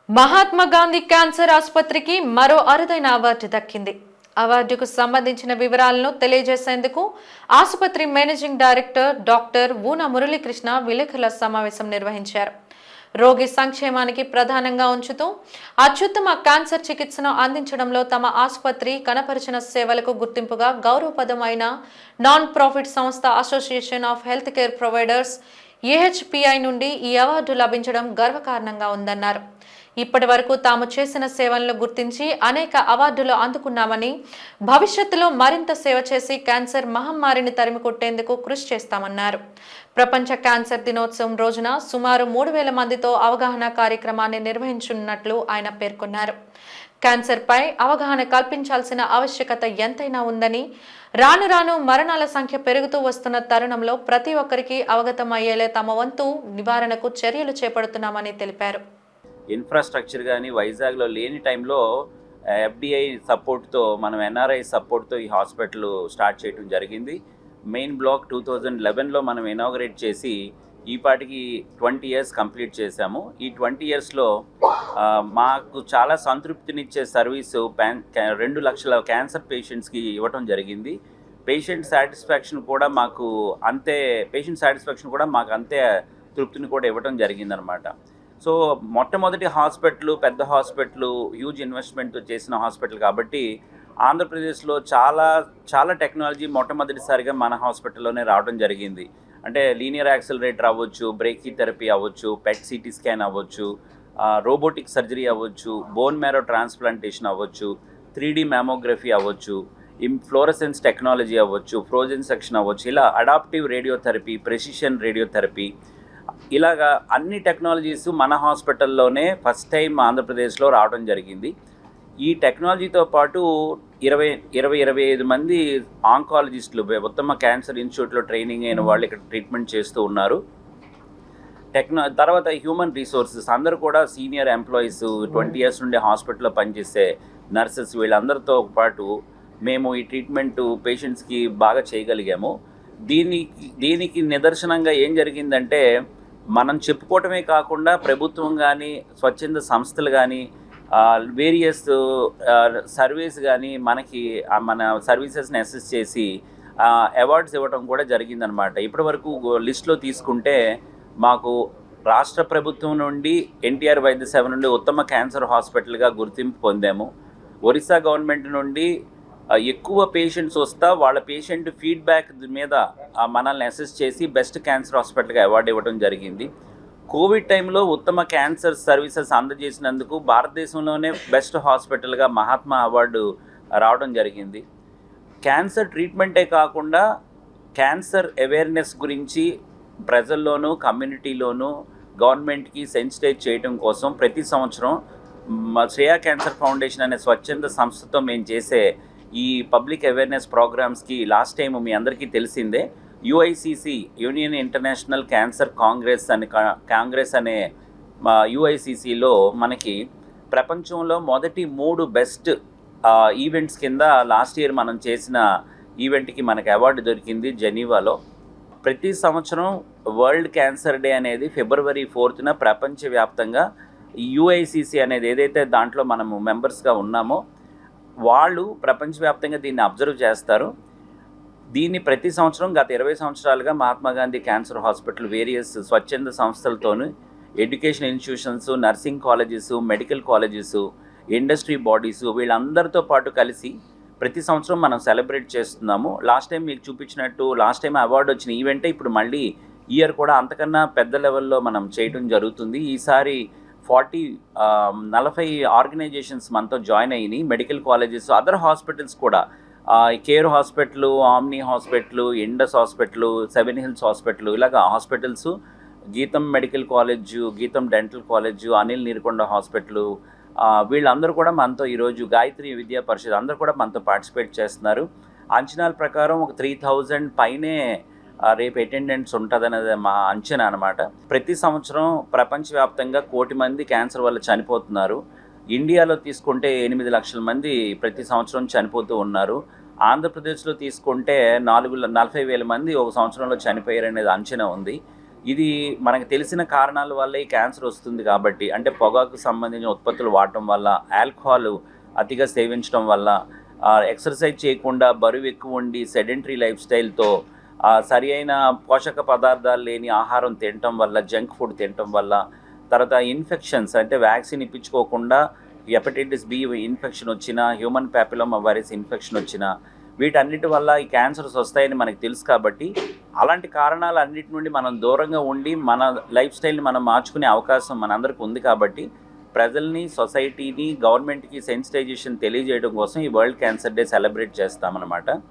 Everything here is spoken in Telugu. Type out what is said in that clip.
మహాత్మా గాంధీ క్యాన్సర్ ఆసుపత్రికి మరో అరుదైన అవార్డు దక్కింది. అవార్డుకు సంబంధించిన వివరాలను తెలియజేసేందుకు ఆసుపత్రి మేనేజింగ్ డైరెక్టర్ డాక్టర్ ఊన మురళీకృష్ణ విలేకరుల సమావేశం నిర్వహించారు. రోగి సంక్షేమానికి ప్రధానంగా ఉంచుతూ అత్యుత్తమ క్యాన్సర్ చికిత్సను అందించడంలో తమ ఆసుపత్రి కనపరిచిన సేవలకు గుర్తింపుగా గౌరవపదమైన నాన్ ప్రాఫిట్ సంస్థ association of health care providers AHPI నుండి ఈ అవార్డు లభించడం గర్వకారణంగా ఉందన్నారు. ఇప్పటి వరకు తాము చేసిన సేవలను గుర్తించి అనేక అవార్డులు అందుకున్నామని, భవిష్యత్తులో మరింత సేవ చేసి క్యాన్సర్ మహమ్మారిని తరిమికొట్టేందుకు కృషి చేస్తామన్నారు. ప్రపంచ క్యాన్సర్ దినోత్సవం రోజున సుమారు 3000 మందితో అవగాహన కార్యక్రమాన్ని నిర్వహించనున్నట్లు ఆయన పేర్కొన్నారు. క్యాన్సర్ పై అవగాహన కల్పించాల్సిన ఆవశ్యకత ఎంతైనా ఉందని, రాను రాను మరణాల సంఖ్య పెరుగుతూ వస్తున్న తరుణంలో ప్రతి ఒక్కరికి అవగతం అయ్యేలా తమ వంతు నివారణకు చర్యలు చేపడుతున్నామని తెలిపారు. ఇన్ఫ్రాస్ట్రక్చర్ కానీ వైజాగ్లో లేని టైంలో ఎఫ్డిఐ సపోర్ట్తో మనం ఎన్ఆర్ఐ సపోర్ట్తో ఈ హాస్పిటల్ స్టార్ట్ చేయడం జరిగింది. మెయిన్ బ్లాక్ 2011లో మనం ఇనాగరేట్ చేసి ఈ పాటికి 20 years కంప్లీట్ చేశాము. ఈ 20 yearsలో మాకు చాలా సంతృప్తినిచ్చే సర్వీసు 2 లక్షల క్యాన్సర్ పేషెంట్స్కి ఇవ్వటం జరిగింది. పేషెంట్ సాటిస్ఫాక్షన్ కూడా మాకు అంతే తృప్తిని కూడా ఇవ్వటం జరిగిందనమాట. సో మొట్టమొదటి హాస్పిటల్, పెద్ద హాస్పిటల్, హ్యూజ్ ఇన్వెస్ట్మెంట్ చేసిన హాస్పిటల్ కాబట్టి ఆంధ్రప్రదేశ్లో చాలా టెక్నాలజీ మొట్టమొదటిసారిగా మన హాస్పిటల్లోనే రావడం జరిగింది. అంటే లీనియర్ యాక్సిలరేటర్ అవ్వచ్చు, బ్రేకీ థెరపీ అవ్వచ్చు, పెట్ సిటీ స్కాన్ అవ్వచ్చు, రోబోటిక్ సర్జరీ అవ్వచ్చు, బోన్ మ్యారో ట్రాన్స్ప్లాంటేషన్ అవ్వచ్చు, 3D మ్యామోగ్రఫీ అవ్వచ్చు, ఫ్లోరసెన్స్ టెక్నాలజీ అవ్వచ్చు, ఫ్రోజన్ సెక్షన్ అవ్వచ్చు, ఇలా అడాప్టివ్ రేడియోథెరపీ, ప్రెసిషన్ రేడియోథెరపీ, ఇలాగా అన్ని టెక్నాలజీస్ మన హాస్పిటల్లోనే ఫస్ట్ టైం ఆంధ్రప్రదేశ్లో రావడం జరిగింది. ఈ టెక్నాలజీతో పాటు 25 మంది ఆంకాలజిస్టులు ఉత్తమ క్యాన్సర్ ఇన్స్టిట్యూట్లో ట్రైనింగ్ అయిన వాళ్ళు ఇక్కడ ట్రీట్మెంట్ చేస్తూ ఉన్నారు. తర్వాత హ్యూమన్ రిసోర్సెస్ అందరూ కూడా సీనియర్ ఎంప్లాయీస్, 20 years నుండి హాస్పిటల్లో పనిచేసే నర్సెస్, వీళ్ళందరితో పాటు మేము ఈ ట్రీట్మెంట్ పేషెంట్స్కి బాగా చేయగలిగాము. దీనికి నిదర్శనంగా ఏం జరిగిందంటే, మనం చెప్పుకోవటమే కాకుండా ప్రభుత్వం కానీ, స్వచ్ఛంద సంస్థలు కానీ, వేరియస్ సర్వీస్ కానీ మన సర్వీసెస్ని అసెస్ చేసి అవార్డ్స్ ఇవ్వడం కూడా జరిగిందనమాట. ఇప్పటి వరకు లిస్ట్లో తీసుకుంటే మాకు రాష్ట్ర ప్రభుత్వం నుండి ఎన్టీఆర్ వైద్య సేవ నుండి ఉత్తమ క్యాన్సర్ హాస్పిటల్గా గుర్తింపు పొందాము. ఒరిస్సా గవర్నమెంట్ నుండి ఎక్కువ పేషెంట్స్ వస్తా వాళ్ళ పేషెంట్ ఫీడ్బ్యాక్ మీద మనల్ని అసెస్ చేసి బెస్ట్ క్యాన్సర్ హాస్పిటల్గా అవార్డు ఇవ్వడం జరిగింది. కోవిడ్ టైంలో ఉత్తమ క్యాన్సర్ సర్వీసెస్ అందజేసినందుకు భారతదేశంలోనే బెస్ట్ హాస్పిటల్గా మహాత్మా అవార్డు రావడం జరిగింది. క్యాన్సర్ ట్రీట్మెంటే కాకుండా క్యాన్సర్ అవేర్నెస్ గురించి ప్రజల్లోనూ, కమ్యూనిటీలోనూ గవర్నమెంట్కి సెన్సిటైజ్ చేయడం కోసం ప్రతి సంవత్సరం శ్రేయా క్యాన్సర్ ఫౌండేషన్ అనే స్వచ్ఛంద సంస్థతో మేము చేసే ఈ పబ్లిక్ అవేర్నెస్ ప్రోగ్రామ్స్కి లాస్ట్ టైం మీ అందరికీ తెలిసిందే యుఐసిసి, యూనియన్ ఇంటర్నేషనల్ క్యాన్సర్ కాంగ్రెస్ అనే యుఐసిసిలో మనకి ప్రపంచంలో మొదటి 3 బెస్ట్ ఈవెంట్స్ కింద లాస్ట్ ఇయర్ మనం చేసిన ఈవెంట్కి మనకి అవార్డు దొరికింది జెనీవాలో. ప్రతి సంవత్సరం వరల్డ్ క్యాన్సర్ డే అనేది February 4th ప్రపంచవ్యాప్తంగా యుఐసిసి అనేది ఏదైతే దాంట్లో మనము మెంబర్స్గా ఉన్నామో వాళ్ళు ప్రపంచవ్యాప్తంగా దీన్ని అబ్జర్వ్ చేస్తారు. దీన్ని ప్రతి సంవత్సరం గత 20 సంవత్సరాలుగా Mahatma Gandhi cancer hospital various స్వచ్ఛంద సంస్థలతోనూ, education institutions, nursing colleges, medical colleges, industry bodies, వీళ్ళందరితో పాటు కలిసి ప్రతి సంవత్సరం మనం సెలబ్రేట్ చేస్తున్నాము. లాస్ట్ టైం మీకు చూపించినట్టు లాస్ట్ టైం అవార్డు వచ్చిన ఈవెంటే ఇప్పుడు మళ్ళీ ఇయర్ కూడా అంతకన్నా పెద్ద లెవెల్లో మనం చేయడం జరుగుతుంది. ఈసారి 40 ఆర్గనైజేషన్స్ మనతో జాయిన్ అయినాయి. మెడికల్ కాలేజెస్, అదర్ హాస్పిటల్స్ కూడా, Care hospital, Omni hospital, Indus hospital, 7 Hills hospital, ఇలాగ hospitals, Gitam medical college, Gitam dental college, Anil Neerukonda hospital, వీళ్ళందరూ కూడా మనతో ఈరోజు గాయత్రి విద్యా పరిషత్ అందరూ కూడా మనతో పార్టిసిపేట్ చేస్తున్నారు. అంచనాల ప్రకారం ఒక 3000 పైనే రేపు అటెండెన్స్ ఉంటుందనేది మా అంచనా అనమాట. ప్రతి సంవత్సరం ప్రపంచవ్యాప్తంగా 1 కోటి మంది క్యాన్సర్ వల్ల చనిపోతున్నారు. ఇండియాలో తీసుకుంటే 8 లక్షల మంది ప్రతి సంవత్సరం చనిపోతూ ఉన్నారు. ఆంధ్రప్రదేశ్లో తీసుకుంటే 40,000 మంది ఒక సంవత్సరంలో చనిపోయారనేది అంచనా ఉంది. ఇది మనకు తెలిసిన కారణాల వల్ల ఈ క్యాన్సర్ వస్తుంది కాబట్టి, అంటే పొగాకు సంబంధించిన ఉత్పత్తులు వాడటం వల్ల, ఆల్కహాల్ అతిగా సేవించడం వల్ల, ఎక్సర్సైజ్ చేయకుండా బరువు ఎక్కువ ఉండి సెడెంటరీ లైఫ్ స్టైల్తో, సరి అయిన పోషక పదార్థాలు లేని ఆహారం తినటం వల్ల, జంక్ ఫుడ్ తినటం వల్ల, తర్వాత ఇన్ఫెక్షన్స్ అంటే వ్యాక్సిన్ ఇప్పించుకోకుండా హెపటైటిస్ బి ఇన్ఫెక్షన్ వచ్చిన, హ్యూమన్ ప్యాపిలోమా వైరస్ ఇన్ఫెక్షన్ వచ్చిన, వీటన్నిటి వల్ల ఈ క్యాన్సర్స్ వస్తాయని మనకు తెలుసు. కాబట్టి అలాంటి కారణాలు అన్నిటి నుండి మనం దూరంగా ఉండి మన లైఫ్ స్టైల్ని మనం మార్చుకునే అవకాశం మనందరికీ ఉంది. కాబట్టి ప్రజల్ని, సొసైటీని, గవర్నమెంట్కి సెన్సిటైజేషన్ తెలియజేయడం కోసం ఈ వరల్డ్ క్యాన్సర్ డే సెలబ్రేట్ చేస్తామన్నమాట.